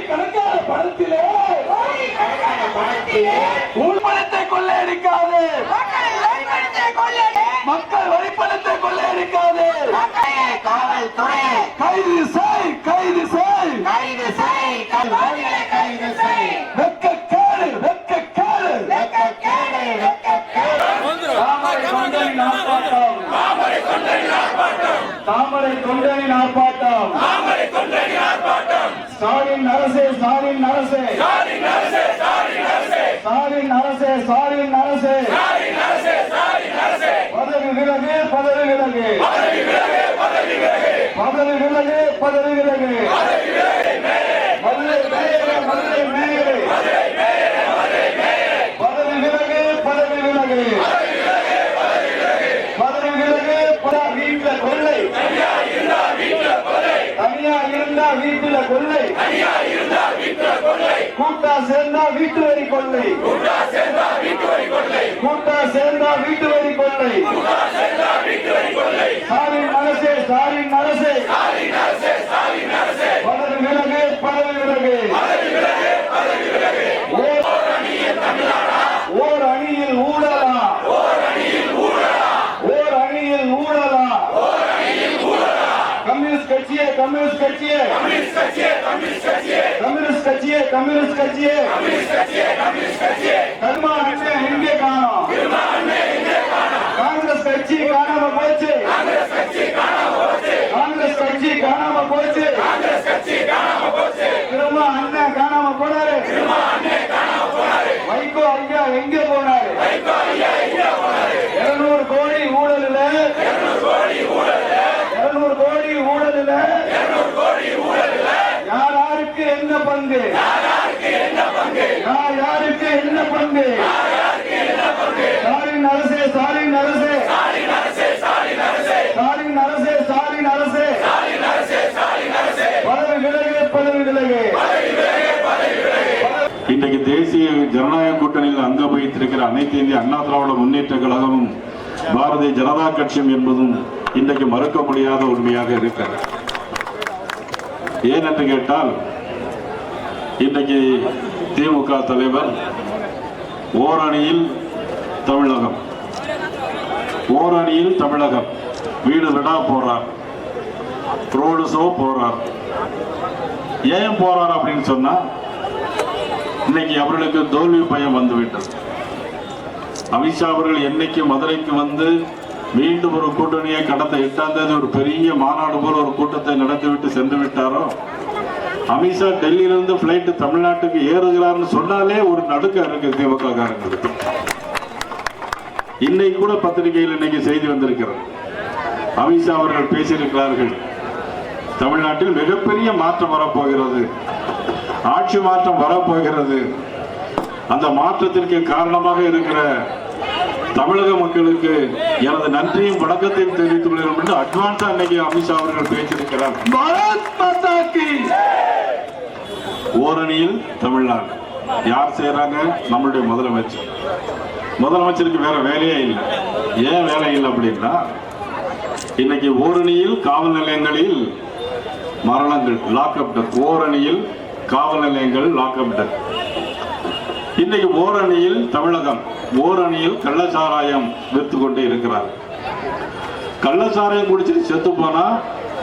கோடிக்கணக்கான பணத்திலே ஊழ்பணத்தை கொள்ளையடிக்காது, மக்கள் வரிப்பணத்தை கொள்ளையடிக்காது. காவல்துறை கைது செய், கைது செய், கைது செய், கைது செய். வெட்கக்கேடு, வெட்கக்கேடு, வெட்கக்கேடு, வெட்கக்கேடு. தாமரை தொண்டனின் ஆர்ப்பாட்டம், தாமரை தொண்டனின் ஆர்ப்பாட்டம், ஸ்டாலின் அரசே, ஸ்டாலின் அரசே, ஸ்டாலின் அரசே, ஸ்டாலின் அரசே, பதவி விலகு, பதவி விலகு, பதவி விலகு, பதவி விலகு, மதுரை மேயரே, மதுரை மேயரே, பதவி விலகு, பதவி விலகு, பதவி விலகு. வீட்டுல கொள்ளை, தனியா இருந்தா வீட்டுல கொள்ளை, கூட்டா சேர்ந்தா வீட்டு வரி கொள்ளை, கூட்டா சேர்ந்தா வீட்டு வரி கொள்ளை. ஸ்டாலின் அரசே, ஸ்டாலின் அரசே, பதவி விலகு, பதவி விலகு. ஓர் அணியில் ஊழலா, ஓர் அணியில் ஊழலா. கம்யூனிஸ்ட் கட்சியே, கம்யூனிஸ்ட் கட்சியே, கம்யூனிஸ்ட் கட்சியே, கம்யூனிஸ்ட் கட்சியே, கர்மா அண்ணன் எங்கே காணோம்? காங்கிரஸ் கட்சி காணாம போச்சு, காங்கிரஸ் கட்சி காணாம போச்சு, திரும்ப அண்ணன் காணாம போனாரு. வைகோ ஐயா எங்கே போனாரு? 200 கோடி ஊழலில், 200 கோடி ஊழலில் யாருக்கு என்ன பங்கு? யாருக்கு என்ன பங்கு? ஸ்டாலின் அரசே, ஸ்டாலின் அரசே, ஸ்டாலின் அரசே, ஸ்டாலின் அரசே, பதவி விலகு, பதவி விலகு. இன்றைக்கு தேசிய ஜனநாயக கூட்டணியில் அங்கம் வகித்திருக்கிற அனைத்து இந்திய அண்ணா திராவிட முன்னேற்ற கழகமும் பாரதிய ஜனதா கட்சியும் என்பதும் இன்றைக்கு மறுக்க முடியாத உண்மையாக இருக்கிறது. ஏன் என்று கேட்டால், இன்றைக்கு திமுக தலைவர் ஓரணியில் தமிழகம், ஓரணியில் தமிழகம், வீடு விடா போறார், ரோடு ஷோ போறார். ஏன் போறார் அப்படின்னு சொன்னா, இன்னைக்கு அவர்களுக்கு தோல்வி பயம் வந்துவிட்டது. அமித்ஷா அவர்கள் என்னைக்கு மதுரைக்கு வந்து மீண்டும் ஒரு கூட்டணியை கடந்த 8ஆம் தேதி ஒரு பெரிய மாநாடு போல ஒரு கூட்டத்தை நடத்திவிட்டு சென்று விட்டாரோ, அமித்ஷா டெல்லியிலிருந்து பிளைட் தமிழ்நாட்டுக்கு ஏறுகிறார்னு சொன்னாலே ஒரு நடுக்கம் இருக்கு திமுக காரங்களுக்கு. இன்னைக்கு கூட பத்திரிகையில் இன்னைக்கு செய்தி வந்திருக்கிறது. அமித்ஷா அவர்கள் பேசியிருக்கிறார்கள், தமிழ்நாட்டில் மிகப்பெரிய மாற்றம் வரப்போகிறது, ஆட்சி மாற்றம் வரப்போகிறது. அந்த மாற்றத்திற்கு காரணமாக இருக்கிற தமிழக மக்களுக்கு எனது நன்றியும் வணக்கத்தையும் தெரிவித்துக் கொள்கிறோம் என்று அட்வான்ஸா இன்னைக்கு அமித்ஷா அவர்கள் பேசியிருக்கிறார். ஓரணியில் தமிழ்நாடு யார் செய்யறாங்க? நம்மளுடைய முதலமைச்சர். முதலமைச்சருக்கு வேற வேலையே இல்லை. ஏன் வேலை இல்லை அப்படின்னா, இன்னைக்கு ஓரணியில் காவல் நிலையங்களில் மரணங்கள், லாக்அப் டெத். ஓரணியில் காவல் நிலையங்கள் லாக்அப் டெத். இன்னைக்கு ஓரணியில் தமிழகம், ஓரணியில் கள்ளச்சாராயம் விற்று கொண்டே இருக்கிறார். கள்ளச்சாராயம் குடிச்சிட்டு செத்து போனா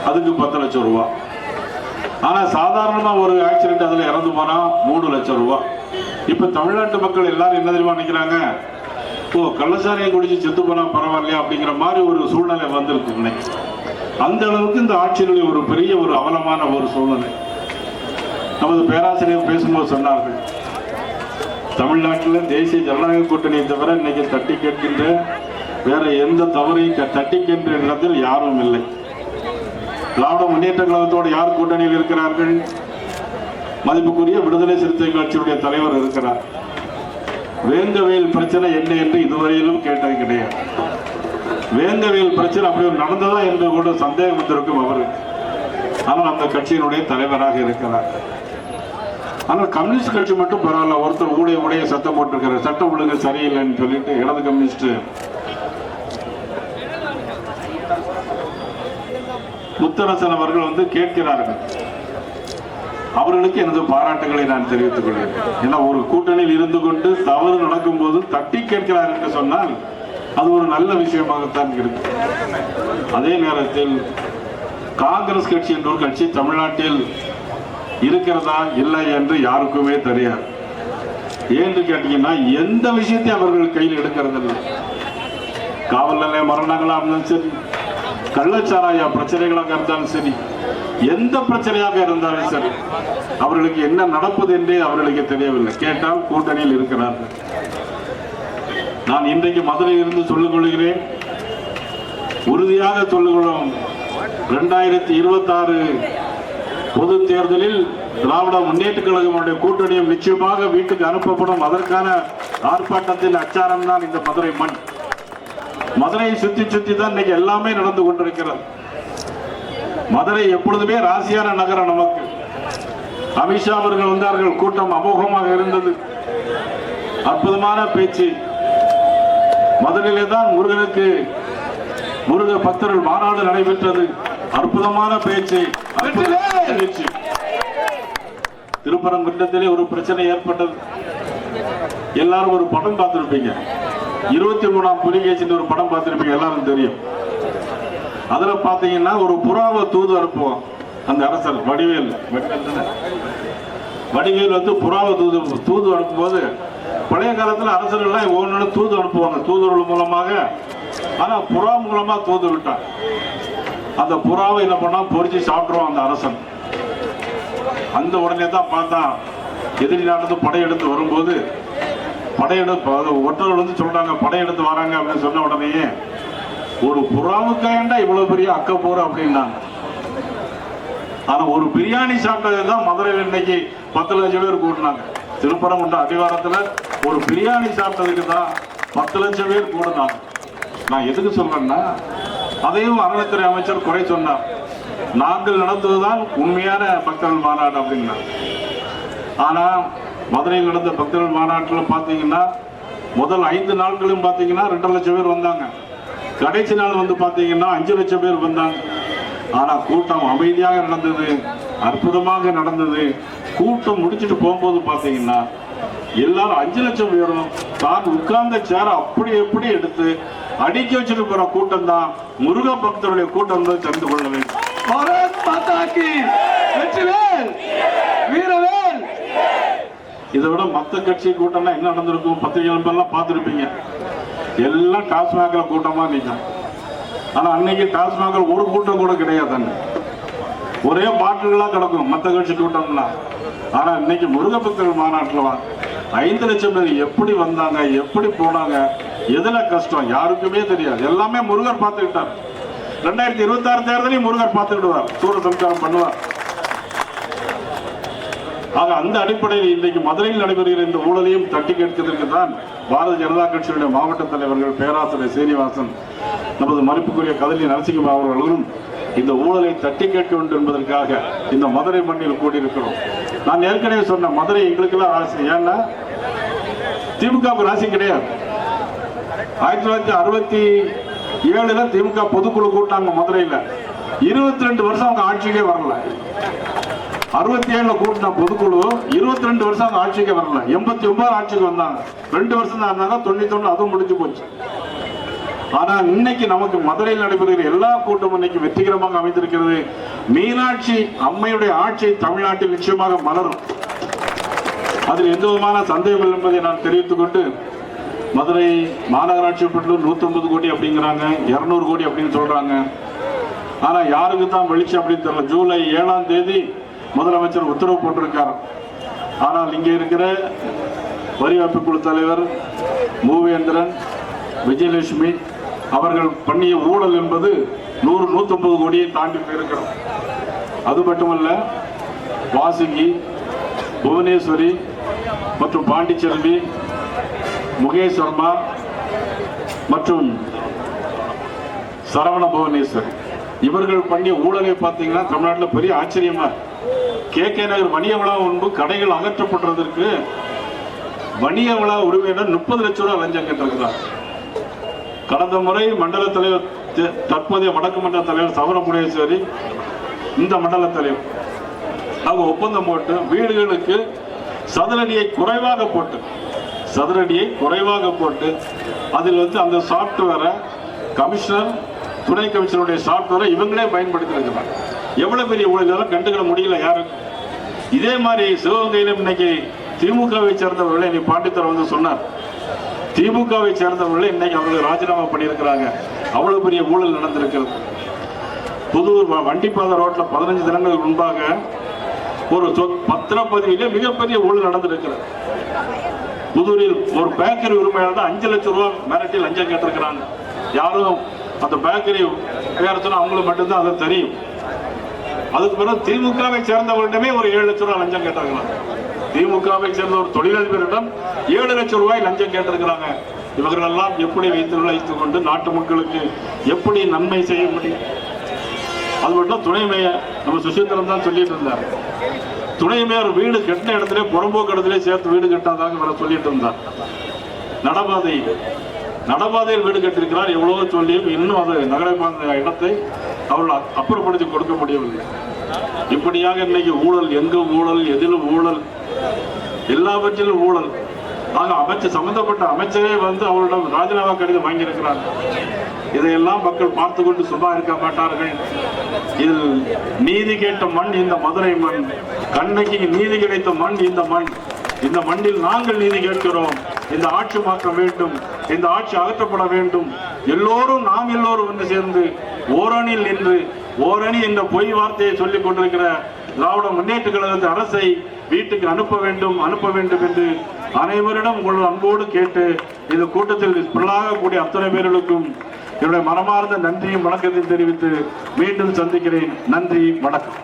அதுக்கு 10 லட்சம் ரூபாய். ஆனா சாதாரணமா ஒரு ஆக்சிடென்ட் அதுல இறந்து போனா 3 லட்சம் ரூபாய். இப்ப தமிழ்நாட்டு மக்கள் எல்லாரும் என்ன தெரியுமா நினைக்கிறாங்க, ஓ கள்ளச்சாராயம் குடிச்சு செத்து போனா பரவாயில்லையா அப்படிங்கிற மாதிரி ஒரு சூழ்நிலை வந்திருக்கு இன்னைக்கு. அந்த அளவுக்கு இந்த ஆட்சியினுடைய ஒரு பெரிய ஒரு அவலமான ஒரு சூழ்நிலை. நமது பேராசிரியர் பேசும்போது சொன்னார்கள், தமிழ்நாட்டில் தேசிய ஜனநாயக கூட்டணியை தவிர இன்னைக்கு தட்டி கேட்கின்ற வேற எந்த தவறையும் தட்டி கேட்கின்ற இடத்தில் யாரும் இல்லை. திராவிட முன்னேற்ற கழகத்தோடு யார் கூட்டணியில் இருக்கிறார்கள்? மதிப்புக்குரிய விடுதலை சிறுத்தை கட்சியுடைய தலைவர் இருக்கிறார். வேங்கவேல் பிரச்சனை என்ன என்று இதுவரையிலும் கேட்டது கிடையாது. வேங்கவேல் பிரச்சனை அப்படி ஒரு நடந்ததா என்று கூட சந்தேகம் வந்திருக்கும் அவரு. ஆனால் அந்த கட்சியினுடைய தலைவராக இருக்கிறார். ஆனால் கம்யூனிஸ்ட் கட்சி மட்டும் பரவாயில்ல, ஒருத்தர் உடைய சத்தம் போட்டிருக்கிற சட்டம் ஒழுங்கு சரியில்லைன்னு சொல்லிட்டு இடது கம்யூனிஸ்ட் முத்தரசன் அவர்கள் வந்து கேட்கிறார்கள், அவர்களுக்கு எனது பாராட்டுகளை நான் தெரிவித்துக் கொள்கிறேன். ஏன்னா ஒரு கூட்டணியில் இருந்து கொண்டு தவறு நடக்கும் போது தட்டி கேட்கிறார் என்று சொன்னால் அது ஒரு நல்ல விஷயமாகத்தான் இருக்கு. அதே நேரத்தில் காங்கிரஸ் கட்சி என்ற ஒரு கட்சி தமிழ்நாட்டில் இருக்கிறதா இல்லை என்று யாருக்குமே தெரியாது. ஏன்னு கேட்டீங்கன்னா எந்த விஷயத்தையும் அவர்கள் கையில் எடுக்கிறது இல்லை. காவல் நிலைய மரணங்களா இருந்தாலும் சரி, கள்ளச்சாராய பிரச்சனைகளாக இருந்தாலும் சரி, எந்த பிரச்சனையாக இருந்தாலும் சரி, அவர்களுக்கு என்ன நடப்பது என்றே அவர்களுக்கு தெரியவில்லை. கேட்டால் கூட்டணியில் இருக்கிறார்கள். நான் இன்றைக்கு மதுரையில் இருந்து சொல்லிக் கொள்கிறேன், உறுதியாக சொல்லுகிறோம், 2026 பொது தேர்தலில் திராவிட முன்னேற்ற கழகமுடைய கூட்டணியும் நிச்சயமாக வீட்டுக்கு அனுப்பப்படும். அதற்கான ஆர்ப்பாட்டத்தின் அச்சாரம் தான் இந்த மதுரை மண். மதுரையை சுத்தி சுத்தி தான் இன்னைக்கு எல்லாமே நடந்து கொண்டிருக்கிறது. மதுரை எப்பொழுதுமே ராசியான நகரம். நமக்கு அமித்ஷா அவர்கள் வந்தார்கள், கூட்டம் அமோகமாக இருந்தது, அற்புதமான பேச்சு. மதுரையிலே தான் முருக பக்தர்கள் மாநாடு நடைபெற்றது, அற்புதமான பேச்சு. திருப்பரங்குன்றத்திலே ஒரு பிரச்சனை ஏற்பட்டது. எல்லாரும் ஒரு படம் பார்த்திருப்பீங்க, 23ஆம் புலிகேசின்னு ஒரு படம் பார்த்திருப்பீங்க, எல்லாரும் தெரியும். அதுல பாத்தீங்கன்னா ஒரு புறாவை தூது அனுப்புவோம். அந்த அரசர் வடிவேல் வந்து புறாவை தூது அனுப்பும் போது, பழைய காலத்துல அரசர்கள் ஒவ்வொன்று தூது அனுப்புவாங்க தூதுவர்கள் மூலமாக. ஆனா புறா மூலமா தூது விட்டான். அந்த புறாவை என்ன பண்ணா பொறிச்சு சாப்பிடுவோம் அந்த அரசன். அந்த உடனே தான் பார்த்தா எதிரி நாட்டு படையெடுத்து வரும்போது, ஒற்றர்கள் வந்து சொல்றாங்க படையெடுத்து வராங்க அப்படின்னு சொன்ன உடனேயே, ஒரு புறாவுக்காண்டா இவ்வளவு பெரிய அக்க போற அப்படின்னாங்க. ஆனா ஒரு பிரியாணி சாப்பிட்டது தான் மதுரையில் இன்னைக்கு 10 லட்சம் பேர் கூட்டினாங்க. திருப்பரங்குன்ற அடிவாரத்துல ஒரு பிரியாணி சாப்பிட்டதுக்கு தான் 10 லட்சம் பேர் கூட்டினாங்க. நான் எதுக்கு சொல்றேன்னா, அதையும் அறநிலைத்துறை அமைச்சர் குறை சொன்னார். நாங்கள் நடந்ததுதான் உண்மையான பக்தர்கள் மாநாடு அப்படின்னா. ஆனா மதுரையில் நடந்த பக்தர்கள் மாநாட்டில் பார்த்தீங்கன்னா முதல் 5 நாட்களும் பார்த்தீங்கன்னா 2.5 லட்சம் பேர் வந்தாங்க. கடைசி நாள் வந்து பார்த்தீங்கன்னா 5 லட்சம் பேர் வந்தாங்க. ஆனா கூட்டம் அமைதியாக நடந்தது, அற்புதமாக நடந்தது. கூட்டம் முடிச்சுட்டு போகும்போது பார்த்தீங்கன்னா எல்லாரும் 5 லட்சம் பேரும் தான் உட்கார்ந்த சேர அப்படி எப்படி எடுத்து அடுக்கி வச்சுட்டு போற கூட்டம் தான் முருக பக்தருடைய கூட்டம் தான் தெரிந்து கொள்ள வேண்டும். இதை விட மற்ற கட்சி கூட்டம்னா என்ன நடந்திருக்கும்? பத்திரிகைலாம் பார்த்துருப்பீங்க, எல்லாம் டாஸ்மாக்ல கூட்டமா நிற்கும். ஆனா அன்னைக்கு டாஸ்மாக்ல ஒரு கூட்டம் கூட கிடையாது, ஒரே பாட்டில்களா கிடக்கும் மற்ற கட்சி கூட்டம்னா. ஆனா இன்னைக்கு முருக பக்தர்கள் மாநாட்டில் 5 லட்சம் பேர் எப்படி வந்தாங்க, எப்படி போனாங்க, எதுல கஷ்டம் யாருக்குமே தெரியாது. எல்லாமே முருகர் பார்த்துக்கிட்டார். 2026 தேர்தலையும் முருகர் பார்த்துக்கிடுவார், சூரசம்சாரம் பண்ணுவார். ஆக அந்த அடிப்படையில் இன்றைக்கு மதுரையில் நடைபெறுகிற இந்த ஊழலையும் தட்டி கேட்கிறதுக்கு தான் பாரதிய ஜனதா கட்சியுடைய மாவட்ட தலைவர்கள் பேராசிரியர் சீனிவாசன், நமது மதிப்புக்குரிய கதலி நரசிங்கம்மா அவர்களும் இந்த ஊழலை தட்டி கேட்க வேண்டும் என்பதற்காக இந்த மதுரை மண்ணில் கூடியிருக்கிறோம். நான் ஏற்கனவே சொன்ன மதுரை எங்களுக்கெல்லாம் ராசி. ஏன்னா திமுக ராசி கிடையாது. 1967 திமுக பொதுக்குழு கூட்டாங்க மதுரையில். 22 வருஷம் அவங்க ஆட்சிக்கே வரல. 67 கூட்டின பொதுக்குழு 22 வருஷம் அவங்க ஆட்சிக்கே வரல. 89 ஆட்சிக்கு வந்தாங்க, 2 வருஷம் தான் இருந்தாங்க. 91 அதுவும் முடிஞ்சு போச்சு. ஆனா இன்னைக்கு நமக்கு மதுரையில் நடைபெறுகிற எல்லா கூட்டமும் இன்னைக்கு வெற்றிகரமாக அமைந்திருக்கிறது. மீனாட்சி அம்மையுடைய ஆட்சி தமிழ்நாட்டில் நிச்சயமாக மலரும், அதில் எந்த விதமான சந்தேகம் இல்லை என்பதை நான் தெரிவித்துக் கொண்டு, மதுரை மாநகராட்சி உட்பட்டு 150 கோடி அப்படிங்கிறாங்க, 200 கோடி அப்படின்னு சொல்றாங்க. ஆனா யாருக்கு தான் வெளிச்சம் அப்படின்னு தெரியல. ஜூலை 7ஆம் தேதி முதலமைச்சர் உத்தரவு போட்டிருக்கார். ஆனால் இங்கே இருக்கிற வரி வைப்பு குழு தலைவர் மூவேந்திரன், விஜயலட்சுமி அவர்கள் பண்ணிய ஊழல் என்பது 100-150 கோடியை தாண்டி போயிருக்கிறோம். அது மட்டுமல்ல, வாசுகி, புவனேஸ்வரி மற்றும் பாண்டிச்செல்வி, முகேஷ் சர்மா மற்றும் சரவண புவனேஸ்வரி இவர்கள் பண்ணிய ஊழலை பார்த்தீங்கன்னா தமிழ்நாட்டில் பெரிய ஆச்சரியமா. KK நகர் வணிக விழா முன்பு கடைகள் அகற்றப்படுறதற்கு வணிக விழா உரிமையிடம் 30 லட்சம் ரூபாய் லஞ்சம் கேட்டிருக்கிறார். கடந்த முறை மண்டல தலைவர், தற்போதைய வடக்கு மண்டல தலைவர் சவர புவனேஸ்வரி, இந்த மண்டல தலைவர் அவங்க ஒப்பந்தம் போட்டு வீடுகளுக்கு சதுரடியை குறைவாக போட்டு அதில் அந்த சாப்ட்வேரை கமிஷனர் துணை கமிஷனருடைய சாப்ட்வேரை இவங்களே பயன்படுத்தி இருக்கிறாங்க. எவ்வளவு பெரிய ஊழல் கண்டுக்கிட முடியல யாருக்கும். இதே மாதிரி சிவகங்கையிலும் இன்னைக்கு திமுகவை சேர்ந்தவர்களை இன்னைக்கு பாண்டித்தர் சொன்னார். திமுகவை சேர்ந்தவர்களை இன்னைக்கு அவர்கள் ராஜினாமா பண்ணியிருக்கிறாங்க. அவ்வளவு பெரிய ஊழல் நடந்திருக்கிறது. புதூர் வண்டிப்பாதை ரோட்ல 15 தினங்களுக்கு முன்பாக ஒரு பத்திரப்பதிவிலே மிகப்பெரிய ஊழல் நடந்திருக்கிறது. புதூரில் ஒரு பேக்கரி உரிமையாளர் 5 லட்சம் ரூபாய் மிரட்டி லஞ்சம் கேட்டிருக்கிறாங்க. யாரும் அந்த பேக்கரி பேரத்தனும் அவங்களுக்கு மட்டும்தான் அதை தெரியும். அதுக்கு பிறகு திமுகவை சேர்ந்தவர்களிடமே ஒரு 7 லட்சம் ரூபாய் லஞ்சம் கேட்டிருக்கிறாங்க. திமுகவை சேர்ந்த ஒரு தொழிலதிபரிடம் 7 லட்சம் ரூபாய் லஞ்சம் கேட்டிருக்கிறாங்க. இவர்களெல்லாம் எப்படி வைத்துக் கொண்டு நாட்டு மக்களுக்கு எப்படி நன்மை செய்ய முடியும்? அது மட்டும் துணை மேயர் நம்ம சுசீந்திரன் தான் சொல்லிட்டு இருந்தார். துணை மேயர் வீடு கட்டின இடத்துல புறம்போக்கு இடத்துல சேர்த்து வீடு கட்டாதாங்க வர சொல்லிட்டு இருந்தார். நடபாதையில் வீடு கட்டிருக்கிறார். எவ்வளவோ சொல்லியும் இன்னும் அது நகரப்பாத இடத்தை அவர்கள் அப்புறப்படுத்தி கொடுக்க முடியவில்லை. இப்படியாக இன்னைக்கு ஊழல், எங்கும் ஊழல், எதிலும் ஊழல், எல்லாவற்றிலும் ஊழல். ஆக சம்பந்தப்பட்ட அமைச்சரே அவரிடம் ராஜினாமா கடிதம் வாங்கியிருக்கிறார். இதையெல்லாம் மக்கள் பார்த்து கொண்டு சும்மா இருக்க மாட்டார்கள். இதில் நீதி கேட்ட மண் இந்த மதுரை மண், கண்ணகி நீதி கிடைத்த மண் இந்த மண். இந்த மண்ணில் நாங்கள் நீதி கேட்கிறோம். இந்த ஆட்சி மாற்ற வேண்டும், இந்த ஆட்சி அகற்றப்பட வேண்டும். நாம் எல்லோரும் சேர்ந்து ஓரணியில் நின்று ஓரணி என்ற பொய் வார்த்தையை சொல்லிக் கொண்டிருக்கிற திராவிட முன்னேற்ற கழகத்தின் அரசை வீட்டுக்கு அனுப்ப வேண்டும் என்று அனைவரிடம் உங்கள் அன்போடு கேட்டு இந்த கூட்டத்தில் கூடிய அத்தனை பேர்களுக்கும் என்னுடைய மனமார்ந்த நன்றியும் வணக்கத்தையும் தெரிவித்து மீண்டும் சந்திக்கிறேன். நன்றி, வணக்கம்.